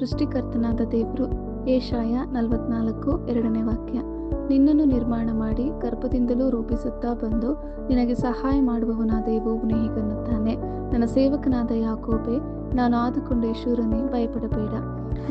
ಸೃಷ್ಟಿಕರ್ತನಾದ ದೇವರು. ಯೆಶಾಯ 44:2 ವಾಕ್ಯ. ನಿನ್ನನ್ನು ನಿರ್ಮಾಣ ಮಾಡಿ ಗರ್ಭದಿಂದಲೂ ರೂಪಿಸುತ್ತಾ ಬಂದು ನಿನಗೆ ಸಹಾಯ ಮಾಡುವವನಾದ ಯೆಹೋವನು ಹೀಗನ್ನುತ್ತಾನೆ, ನನ್ನ ಸೇವಕನಾದ ಯಾಕೋಬೇ, ನಾನು ಆದುಕೊಂಡ ಯೆಶೂರನೇ, ಭಯಪಡಬೇಡ.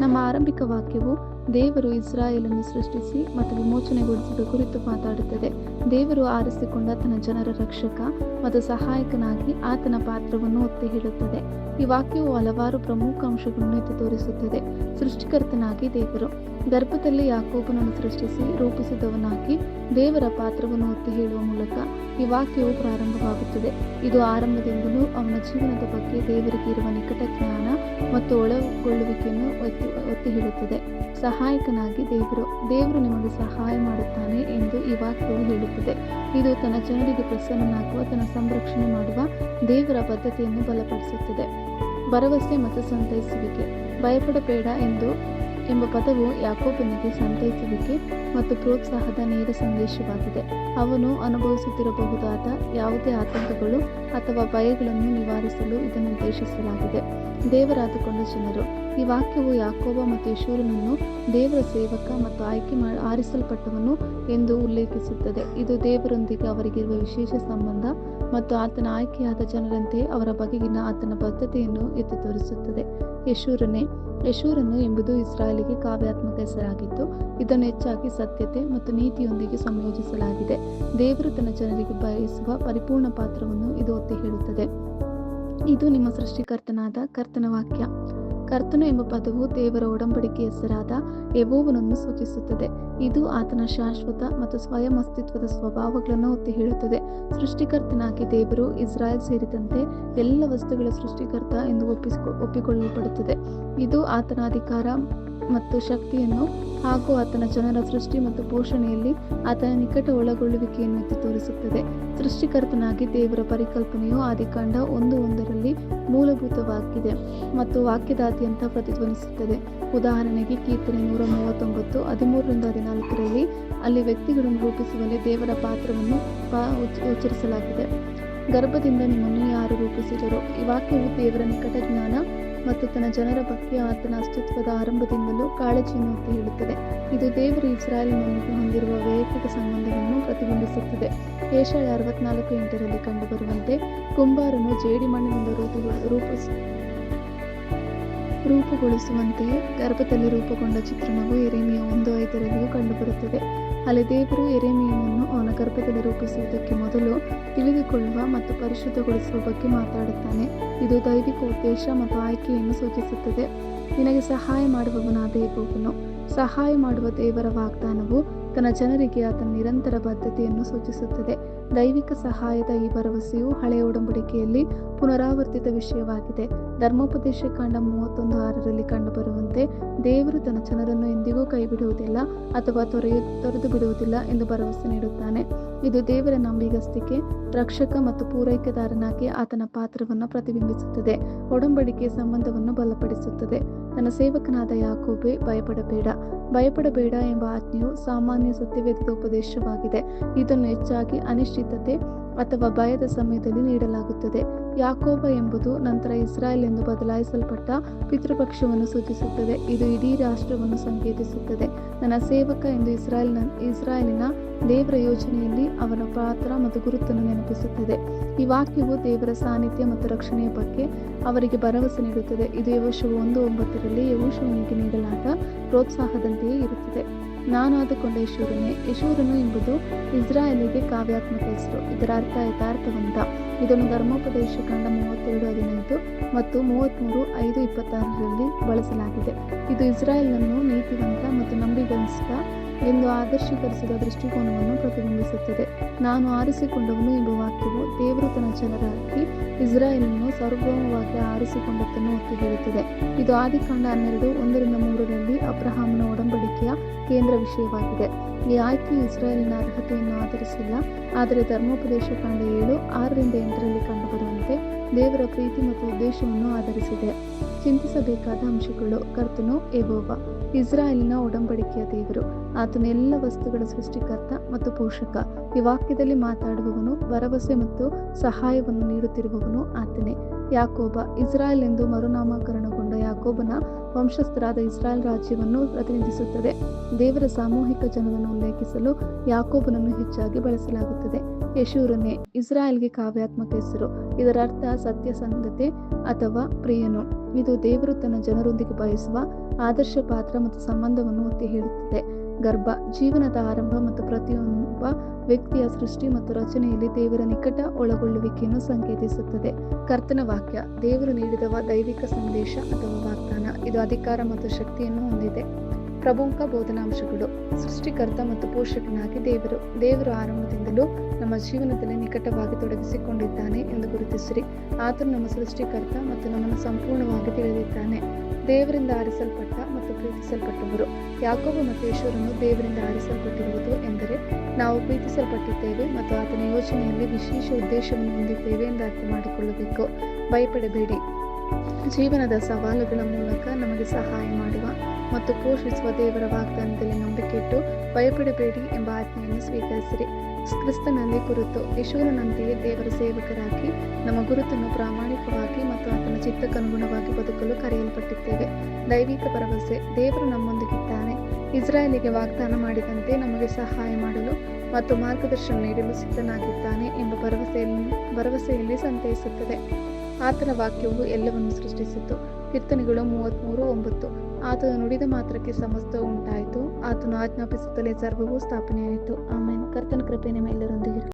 ನಮ್ಮ ಆರಂಭಿಕ ವಾಕ್ಯವು ದೇವರು ಇಸ್ರಾಯೇಲನ್ನು ಸೃಷ್ಟಿಸಿ ಮತ್ತು ವಿಮೋಚನೆಗೊಳಿಸಿದ ಕುರಿತು ಮಾತಾಡುತ್ತದೆ. ದೇವರು ಆರಿಸಿಕೊಂಡ ತನ್ನ ಜನರ ರಕ್ಷಕ ಮತ್ತು ಸಹಾಯಕನಾಗಿ ಆತನ ಪಾತ್ರವನ್ನು ಒತ್ತಿ ಹೇಳುತ್ತದೆ. ಈ ವಾಕ್ಯವು ಹಲವಾರು ಪ್ರಮುಖ ಅಂಶಗಳನ್ನು ಎತ್ತಿ ತೋರಿಸುತ್ತದೆ. ಸೃಷ್ಟಿಕರ್ತನಾಗಿ ದೇವರು ಗರ್ಭದಲ್ಲಿ ಯಾಕೋಬನನ್ನು ಸೃಷ್ಟಿಸಿ ರೂಪಿಸಿದವನಾಗಿ ದೇವರ ಪಾತ್ರವನ್ನು ಒತ್ತಿ ಹೇಳುವ ಮೂಲಕ ಈ ವಾಕ್ಯವು ಪ್ರಾರಂಭವಾಗುತ್ತದೆ. ಇದು ಆರಂಭದಿಂದಲೂ ಅವನ ಜೀವನದ ಬಗ್ಗೆ ದೇವರಿಗೆ ಇರುವ ನಿಕಟ ಜ್ಞಾನ ಮತ್ತು ಒಳಗೊಳ್ಳುವಿಕೆಯನ್ನು ಒತ್ತಿ ಹೇಳುತ್ತದೆ. ಸಹಾಯಕನಾಗಿ ದೇವರು ನಿಮಗೆ ಸಹಾಯ ಮಾಡುತ್ತಾನೆ ಎಂದು ಈ ವಾಕ್ಯವು ಹೇಳುತ್ತದೆ. ಇದು ತನ್ನ ಜನರಿಗೆ ಪ್ರಸನ್ನನಾಗುವ, ತನ್ನ ಸಂರಕ್ಷಣೆ ಮಾಡುವ ದೇವರ ಬದ್ಧತೆಯನ್ನು ಬಲಪಡಿಸುತ್ತದೆ. ಭರವಸೆ ಮತ್ತು ಸಂತೈಸುವಿಕೆ. ಭಯಪಡಬೇಡ ಎಂಬ ಪದವು ಯಾಕೋಬನಿಗೆ ಸಂತೈಸುವಿಕೆ ಮತ್ತು ಪ್ರೋತ್ಸಾಹದ ನೇರ ಸಂದೇಶವಾಗಿದೆ. ಅವನು ಅನುಭವಿಸುತ್ತಿರಬಹುದಾದ ಯಾವುದೇ ಆತಂಕಗಳು ಅಥವಾ ಭಯಗಳನ್ನು ನಿವಾರಿಸಲು ಇದನ್ನು ಉದ್ದೇಶಿಸಲಾಗಿದೆ. ದೇವರಾದುಕೊಂಡ ಜನರು. ಈ ವಾಕ್ಯವು ಯಾಕೋಬ ಮತ್ತು ಯೆಶೂರನನ್ನು ದೇವರ ಸೇವಕ ಮತ್ತು ಆರಿಸಲ್ಪಟ್ಟವನು ಎಂದು ಉಲ್ಲೇಖಿಸುತ್ತದೆ. ಇದು ದೇವರೊಂದಿಗೆ ಅವರಿಗಿರುವ ವಿಶೇಷ ಸಂಬಂಧ ಮತ್ತು ಆತನ ಆಯ್ಕೆಯಾದ ಜನರಂತೆ ಅವರ ಬಗೆಗಿನ ಆತನ ಬದ್ಧತೆಯನ್ನು ಎತ್ತಿ ತೋರಿಸುತ್ತದೆ. ಯೆಶೂರನು ಎಂಬುದು ಇಸ್ರಾಯೇಲಿಗೆ ಕಾವ್ಯಾತ್ಮಕ ಹೆಸರಾಗಿದ್ದು, ಇದನ್ನು ಹೆಚ್ಚಾಗಿ ಸತ್ಯತೆ ಮತ್ತು ನೀತಿಯೊಂದಿಗೆ ಸಂಯೋಜಿಸಲಾಗಿದೆ. ದೇವರು ತನ್ನ ಜನರಿಗೆ ಬಯಸುವ ಪರಿಪೂರ್ಣ ಪಾತ್ರವನ್ನು ಇದು ಒತ್ತಿ ಹೇಳುತ್ತದೆ. ಇದು ನಿಮ್ಮ ಸೃಷ್ಟಿಕರ್ತನಾದ ಕರ್ತನ ವಾಕ್ಯ. ಕರ್ತನು ಎಂಬ ಪದವು ದೇವರ ಒಡಂಬಡಿಕೆ ಹೆಸರಾದ ಯೆಹೋವನನ್ನು ಸೂಚಿಸುತ್ತದೆ. ಇದು ಆತನ ಶಾಶ್ವತ ಮತ್ತು ಸ್ವಯಂ ಅಸ್ತಿತ್ವದ ಸ್ವಭಾವಗಳನ್ನು ಒತ್ತಿ ಹೇಳುತ್ತದೆ. ಸೃಷ್ಟಿಕರ್ತನಾಗಿ ದೇವರು ಇಸ್ರಾಯೇಲ್ ಸೇರಿದಂತೆ ಎಲ್ಲ ವಸ್ತುಗಳ ಸೃಷ್ಟಿಕರ್ತ ಎಂದು ಒಪ್ಪಿಕೊಳ್ಳಲ್ಪಡುತ್ತದೆ. ಇದು ಆತನ ಅಧಿಕಾರ ಮತ್ತು ಶಕ್ತಿಯನ್ನು ಹಾಗೂ ಆತನ ಜನರ ಸೃಷ್ಟಿ ಮತ್ತು ಪೋಷಣೆಯಲ್ಲಿ ಆತನ ನಿಕಟ ಒಳಗೊಳ್ಳುವಿಕೆಯನ್ನು ಎತ್ತಿ ತೋರಿಸುತ್ತದೆ. ಸೃಷ್ಟಿಕರ್ತನಾಗಿ ದೇವರ ಪರಿಕಲ್ಪನೆಯು ಆದಿಕಾಂಡ 1:1 ಮೂಲಭೂತವಾಗಿದೆ ಮತ್ತು ವಾಕ್ಯದಾದ್ಯಂತ ಪ್ರತಿಧ್ವನಿಸುತ್ತದೆ. ಉದಾಹರಣೆಗೆ ಕೀರ್ತನೆ 139 13-14 ಅಲ್ಲಿ ವ್ಯಕ್ತಿಗಳನ್ನು ರೂಪಿಸುವಲ್ಲಿ ದೇವರ ಪಾತ್ರವನ್ನು ಉಚ್ಚರಿಸಲಾಗಿದೆ. ಗರ್ಭದಿಂದ ನಿಮ್ಮನ್ನು ಯಾರು ರೂಪಿಸಿದರು. ಈ ವಾಕ್ಯವು ದೇವರ ನಿಕಟ ಜ್ಞಾನ ಮತ್ತು ತನ್ನ ಜನರ ಬಗ್ಗೆ ಆತನ ಅಸ್ತಿತ್ವದ ಆರಂಭದಿಂದಲೂ ಕಾಳಜಿಯನ್ನು ಒತ್ತಿ ಹೇಳುತ್ತದೆ. ಇದು ದೇವರು ಇಸ್ರಾಯೇಲಿನೊಂದಿಗೆ ಹೊಂದಿರುವ ವೈಯಕ್ತಿಕ ಸಂಬಂಧವನ್ನು ಪ್ರತಿಬಿಂಬಿಸುತ್ತದೆ. ಯೆಶಾಯ 64:8 ಕಂಡುಬರುವಂತೆ ಕುಂಬಾರನು ಜೇಡಿಮಣ್ಣಿನಿಂದ ರೂಪುಗೊಳಿಸುವಂತೆಯೇ ಗರ್ಭದಲ್ಲಿ ರೂಪುಗೊಂಡ ಚಿತ್ರಣವು ಯೆರೆಮೀಯ 1:5 ಕಂಡುಬರುತ್ತದೆ. ಅಲ್ಲಿ ದೇವರು ಯೆರೆಮೀಯನನ್ನು ಅವನ ಗರ್ಭದಲ್ಲಿ ರೂಪಿಸುವುದಕ್ಕೆ ಮೊದಲು ತಿಳಿದುಕೊಳ್ಳುವ ಮತ್ತು ಪರಿಶುದ್ಧಗೊಳಿಸುವ ಬಗ್ಗೆ ಮಾತಾಡುತ್ತಾನೆ. ಇದು ದೈವಿಕ ಉದ್ದೇಶ ಮತ್ತು ಆಯ್ಕೆಯನ್ನು ಸೂಚಿಸುತ್ತದೆ. ನಿನಗೆ ಸಹಾಯ ಮಾಡುವವನಾದ ಯೆಹೋವನು. ಸಹಾಯ ಮಾಡುವ ದೇವರ ವಾಗ್ದಾನವು ತನ್ನ ಜನರಿಗೆ ಆತನ ನಿರಂತರ ಬದ್ಧತೆಯನ್ನು ಸೂಚಿಸುತ್ತದೆ. ದೈವಿಕ ಸಹಾಯದ ಈ ಭರವಸೆಯು ಹಳೆಯ ಒಡಂಬಡಿಕೆಯಲ್ಲಿ ಪುನರಾವರ್ತಿತ ವಿಷಯವಾಗಿದೆ. ಧರ್ಮೋಪದೇಶ ಕಾಂಡ 31:6 ಕಂಡುಬರುವಂತೆ ದೇವರು ತನ್ನ ಜನರನ್ನು ಎಂದಿಗೂ ಕೈಬಿಡುವುದಿಲ್ಲ ಅಥವಾ ತೊರೆದು ಬಿಡುವುದಿಲ್ಲ ಎಂದು ಭರವಸೆ ನೀಡುತ್ತಾನೆ. ಇದು ದೇವರ ನಂಬಿಗಸ್ತಿಕೆ, ರಕ್ಷಕ ಮತ್ತು ಪೂರೈಕೆದಾರನಾಗಿ ಆತನ ಪಾತ್ರವನ್ನು ಪ್ರತಿಬಿಂಬಿಸುತ್ತದೆ. ಒಡಂಬಡಿಕೆಯ ಸಂಬಂಧವನ್ನು ಬಲಪಡಿಸುತ್ತದೆ. ತನ್ನ ಸೇವಕನಾದ ಯಾಕೋಬೇ, ಭಯಪಡಬೇಡ ಎಂಬ ಆಜ್ಞೆಯು ಸಾಮಾನ್ಯ ಸತ್ಯವೇದದ ಉಪದೇಶವಾಗಿದೆ. ಇದನ್ನು ಹೆಚ್ಚಾಗಿ ಅನಿಶ್ಚಿತತೆ ಅಥವಾ ಭಯದ ಸಮಯದಲ್ಲಿ ನೀಡಲಾಗುತ್ತದೆ. ಯಾಕೋಬ ಎಂಬುದು ನಂತರ ಇಸ್ರಾಯೇಲ್ ಎಂದು ಬದಲಾಯಿಸಲ್ಪಟ್ಟ ಪಿತೃಪಕ್ಷವನ್ನು ಸೂಚಿಸುತ್ತದೆ. ಇದು ಇಡೀ ರಾಷ್ಟ್ರವನ್ನು ಸಂಕೇತಿಸುತ್ತದೆ. ನನ್ನ ಸೇವಕ ಎಂದು ಇಸ್ರಾಯೇಲಿನ ದೇವರ ಯೋಜನೆಯಲ್ಲಿ ಅವನ ಪಾತ್ರ ಮತ್ತು ಗುರುತನ್ನು ನೆನಪಿಸುತ್ತದೆ. ಈ ವಾಕ್ಯವು ದೇವರ ಸಾನ್ನಿಧ್ಯ ಮತ್ತು ರಕ್ಷಣೆಯ ಬಗ್ಗೆ ಅವರಿಗೆ ಭರವಸೆ ನೀಡುತ್ತದೆ. ಇದು ಯೆಹೋಶುವ 1:9 ಯೆಹೋಶುವನಿಗೆ ನೀಡಲಾದ ಪ್ರೋತ್ಸಾಹದಂತೆಯೇ ಇರುತ್ತದೆ. ನಾನು ಆದುಕೊಂಡ ಯೆಶೂರನೇ. ಯೆಶೂರನು ಎಂಬುದು ಇಸ್ರಾಯೇಲಿಗೆ ಕಾವ್ಯಾತ್ಮಕ ಹೆಸರು. ಇದರ ಅರ್ಥ ಯಥಾರ್ಥವಂತ. ಇದನ್ನು ಧರ್ಮೋಪದೇಶ ಕಾಂಡ 32:15 ಮತ್ತು 33:5-26 ಬಳಸಲಾಗಿದೆ. ಇದು ಇಸ್ರಾಯೇಲನ್ನು ನೀತಿವಂತ ಮತ್ತು ನಂಬಿಗಸ್ತ ಎಂದು ಆದರ್ಶೀಕರಿಸಿದ ದೃಷ್ಟಿಕೋನವನ್ನು ಪ್ರತಿಬಿಂಬಿಸುತ್ತದೆ. ನಾನು ಆರಿಸಿಕೊಂಡವನು ಎಂಬ ವಾಕ್ಯವು ದೇವರು ತನ್ನ ಜನರಾಗಿ ಇಸ್ರಾಯೇಲನ್ನು ಸಾರ್ವಭೌಮವಾಗಿ ಆರಿಸಿಕೊಂಡದ್ದನ್ನು ಒತ್ತಿ ಹೇಳುತ್ತದೆ. ಇದು ಆದಿಕಾಂಡ 12:1-3 ಅಬ್ರಹಾಮನ ಒಡಂಬಡಿಕೆಯ ಕೇಂದ್ರ ವಿಷಯವಾಗಿದೆ. ಈ ಆಯ್ಕೆಯು ಇಸ್ರಾಯೇಲಿನ ಅರ್ಹತೆಯನ್ನು ಆಧರಿಸಿಲ್ಲ, ಆದರೆ ಧರ್ಮೋಪದೇಶ ಕಾಂಡ 7:6-8 ಕಂಡುಬರುವಂತೆ ದೇವರ ಪ್ರೀತಿ ಮತ್ತು ಉದ್ದೇಶವನ್ನು ಆಧರಿಸಿದೆ. ಚಿಂತಿಸಬೇಕಾದ ಅಂಶಗಳು. ಕರ್ತನು ಯೆಹೋವ, ಇಸ್ರಾಯೇಲಿನ ಒಡಂಬಡಿಕೆಯ ದೇವರು. ಆತನು ಎಲ್ಲ ವಸ್ತುಗಳ ಸೃಷ್ಟಿಕರ್ತ ಮತ್ತು ಪೋಷಕ. ಈ ವಾಕ್ಯದಲ್ಲಿ ಮಾತಾಡುವವನು, ಭರವಸೆ ಮತ್ತು ಸಹಾಯವನ್ನು ನೀಡುತ್ತಿರುವವನು ಆತನೇ. ಯಾಕೋಬ ಇಸ್ರಾಯೇಲ್ ಎಂದು ಮರುನಾಮಕರಣಗೊಂಡ ಯಾಕೋಬನ ವಂಶಸ್ಥರಾದ ಇಸ್ರಾಯೇಲ್ ರಾಜ್ಯವನ್ನು ಪ್ರತಿನಿಧಿಸುತ್ತದೆ. ದೇವರ ಸಾಮೂಹಿಕ ಜನರನ್ನು ಉಲ್ಲೇಖಿಸಲು ಯಾಕೋಬನನ್ನು ಹೆಚ್ಚಾಗಿ ಬಳಸಲಾಗುತ್ತದೆ. ಯಶೂರನೇ ಇಸ್ರಾಯೇಲ್ಗೆ ಕಾವ್ಯಾತ್ಮಕ ಹೆಸರು. ಇದರ ಅರ್ಥ ಸತ್ಯಸಂಧತೆ ಅಥವಾ ಪ್ರಿಯನು. ಇದು ದೇವರು ತನ್ನ ಜನರೊಂದಿಗೆ ಬಯಸುವ ಆದರ್ಶ ಪಾತ್ರ ಮತ್ತು ಸಂಬಂಧವನ್ನು ಒತ್ತಿ ಹೇಳುತ್ತದೆ. ಗರ್ಭ ಜೀವನದ ಆರಂಭ ಮತ್ತು ಪ್ರತಿಯೊಬ್ಬ ವ್ಯಕ್ತಿಯ ಸೃಷ್ಟಿ ಮತ್ತು ರಚನೆಯಲ್ಲಿ ದೇವರ ನಿಕಟ ಒಳಗೊಳ್ಳುವಿಕೆಯನ್ನು ಸಂಕೇತಿಸುತ್ತದೆ. ಕರ್ತನ ವಾಕ್ಯ ದೇವರು ನೀಡಿದ ದೈವಿಕ ಸಂದೇಶ ಅಥವಾ ವಾಗ್ದಾನ. ಇದು ಅಧಿಕಾರ ಮತ್ತು ಶಕ್ತಿಯನ್ನು ಹೊಂದಿದೆ. ಪ್ರಮುಖ ಬೋಧನಾಂಶಗಳು. ಸೃಷ್ಟಿಕರ್ತ ಮತ್ತು ಪೋಷಕನಾಗಿ ದೇವರು ಆರಂಭದಿಂದಲೂ ನಮ್ಮ ಜೀವನದಲ್ಲಿ ನಿಕಟವಾಗಿ ತೊಡಗಿಸಿಕೊಂಡಿದ್ದಾನೆ ಎಂದು ಗುರುತಿಸಿರಿ. ಆತನು ನಮ್ಮ ಸೃಷ್ಟಿಕರ್ತ ಮತ್ತು ನಮ್ಮನ್ನು ಸಂಪೂರ್ಣವಾಗಿ ತಿಳಿದಿದ್ದಾನೆ. ದೇವರಿಂದ ಆರಿಸಲ್ಪಟ್ಟ ಮತ್ತು ಪ್ರೀತಿಸಲ್ಪಟ್ಟವರು. ಯಾಕೋಬ ಮತ್ತು ಯಶೂರನ್ನು ದೇವರಿಂದ ಆರಿಸಲ್ಪಟ್ಟಿರುವುದು ಎಂದರೆ ನಾವು ಪ್ರೀತಿಸಲ್ಪಟ್ಟಿದ್ದೇವೆ ಮತ್ತು ಆತನ ಯೋಜನೆಯಲ್ಲಿ ವಿಶೇಷ ಉದ್ದೇಶವನ್ನು ಹೊಂದಿದ್ದೇವೆ ಎಂದು ಅರ್ಥ ಮಾಡಿಕೊಳ್ಳಬೇಕು. ಭಯಪಡಬೇಡಿ. ಜೀವನದ ಸವಾಲುಗಳ ಮೂಲಕ ನಮಗೆ ಸಹಾಯ ಮಾಡುವ ಮತ್ತು ಪೋಷಿಸುವ ದೇವರ ವಾಗ್ದಾನದಲ್ಲಿ ನಂಬಿಕೆಯಿಟ್ಟು ಭಯಪಡಬೇಡಿ ಎಂಬ ಆಜ್ಞೆಯನ್ನು ಸ್ವೀಕರಿಸಿರಿ. ಕ್ರಿಸ್ತನಲ್ಲಿ ಗುರುತು. ಯಶೂರನಂತೆಯೇ ದೇವರ ಸೇವಕರಾಗಿ ನಮ್ಮ ಗುರುತನ್ನು ಪ್ರಾಮಾಣಿಕವಾಗಿ ಮತ್ತು ಆತನ ಚಿತ್ತಕ್ಕನುಗುಣವಾಗಿ ಬದುಕಲು ಕರೆಯಲ್ಪಟ್ಟಿದ್ದೇವೆ. ದೈವಿಕ ಭರವಸೆ. ದೇವರು ನಮ್ಮೊಂದಿಗಿದ್ದಾನೆ. ಇಸ್ರಾಯೇಲಿಗೆ ವಾಗ್ದಾನ ಮಾಡಿದಂತೆ ನಮಗೆ ಸಹಾಯ ಮಾಡಲು ಮತ್ತು ಮಾರ್ಗದರ್ಶನ ನೀಡಲು ಸಿದ್ಧನಾಗಿದ್ದಾನೆ ಎಂಬ ಭರವಸೆಯಲ್ಲಿ ಸಂತೈಸುತ್ತದೆ. ಆತನ ವಾಕ್ಯವು ಎಲ್ಲವನ್ನು ಸೃಷ್ಟಿಸಿತು. ಕೀರ್ತನೆಗಳು 33:9. ಆತನು ನುಡಿದ ಮಾತ್ರಕ್ಕೆ ಸಮಸ್ತವು ಉಂಟಾಯಿತು. ಆತನು ಆಜ್ಞಾಪಿಸುತ್ತಲೇ ಸರ್ವವೂ ಸ್ಥಾಪನೆಯಾಯಿತು. ಆಮೆನ್. ಕರ್ತನ ಕೃಪೆ ನಿಮ್ಮೆಲ್ಲರೊಂದಿಗೆ